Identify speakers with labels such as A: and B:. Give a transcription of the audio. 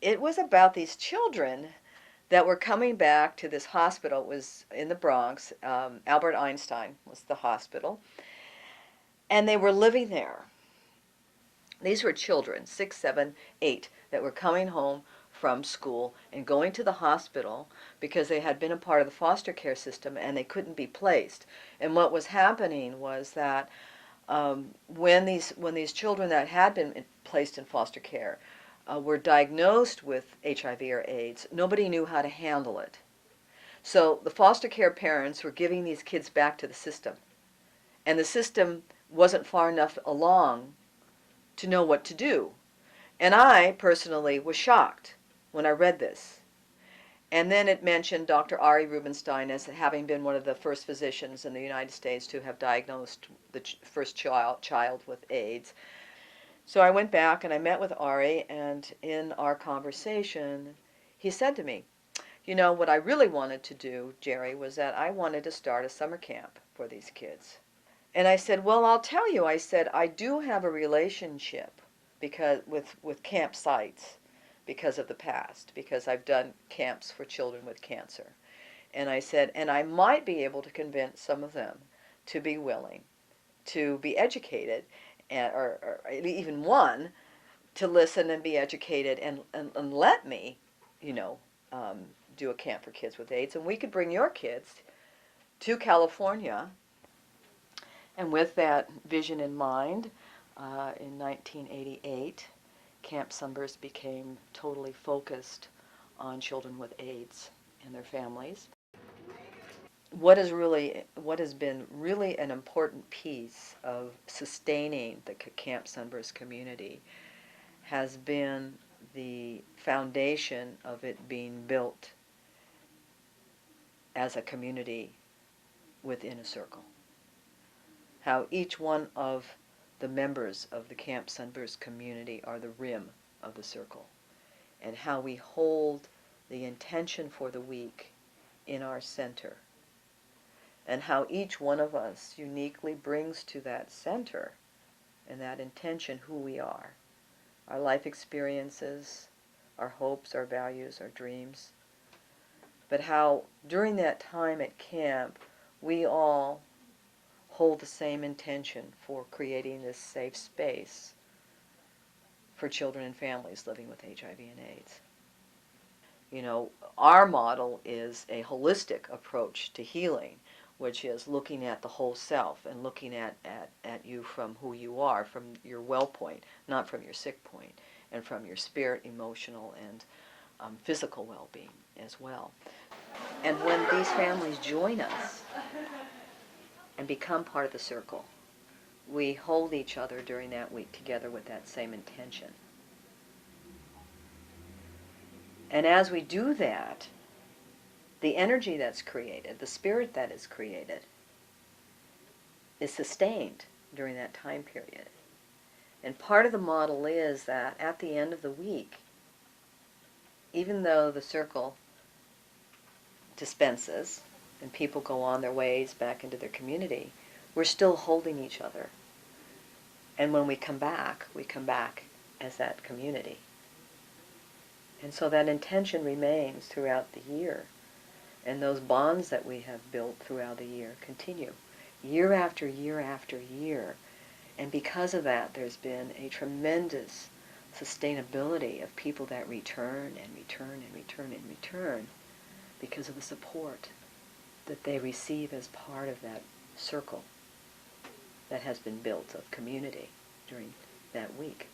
A: it was about these children that were coming back to this hospital. It was in the Bronx. Albert Einstein was the hospital. And they were living there. These were children, 6, 7, 8, that were coming home from school and going to the hospital because they had been a part of the foster care system and they couldn't be placed. And what was happening was that when these children that had been placed in foster care were diagnosed with HIV or AIDS, nobody knew how to handle it. So the foster care parents were giving these kids back to the system, and the system wasn't far enough along to know what to do. And I personally was shocked when I read this. And then it mentioned Dr. Ari Rubenstein as having been one of the first physicians in the United States to have diagnosed the first child with AIDS. So I went back and I met with Ari, and in our conversation, he said to me, you know, what I really wanted to do, Jerry, was that I wanted to start a summer camp for these kids. And I said, well, I'll tell you, I said, I do have a relationship because with campsites because of the past, because I've done camps for children with cancer. And I said, and I might be able to convince some of them to be willing to be educated, or even one to listen and be educated and let me, you know, do a camp for kids with AIDS. And we could bring your kids to California. And with that vision in mind, in 1988, Camp Sunburst became totally focused on children with AIDS and their families. What has been really an important piece of sustaining the Camp Sunburst community has been the foundation of it being built as a community within a circle. How each one of the members of the Camp Sunburst community are the rim of the circle, and how we hold the intention for the week in our center, and how each one of us uniquely brings to that center and that intention who we are, our life experiences, our hopes, our values, our dreams, but how during that time at camp we all hold the same intention for creating this safe space for children and families living with HIV and AIDS. You know, our model is a holistic approach to healing, which is looking at the whole self and looking at you from who you are, from your well point, not from your sick point, and from your spirit, emotional, and physical well-being as well. And when these families join us and become part of the circle, we hold each other during that week together with that same intention. And as we do that, the energy that's created, the spirit that is created, is sustained during that time period. And part of the model is that at the end of the week, even though the circle dispenses and people go on their ways back into their community, we're still holding each other. And when we come back as that community. And so that intention remains throughout the year. And those bonds that we have built throughout the year continue, year after year after year. And because of that, there's been a tremendous sustainability of people that return and return and return and return because of the support that they receive as part of that circle that has been built of community during that week.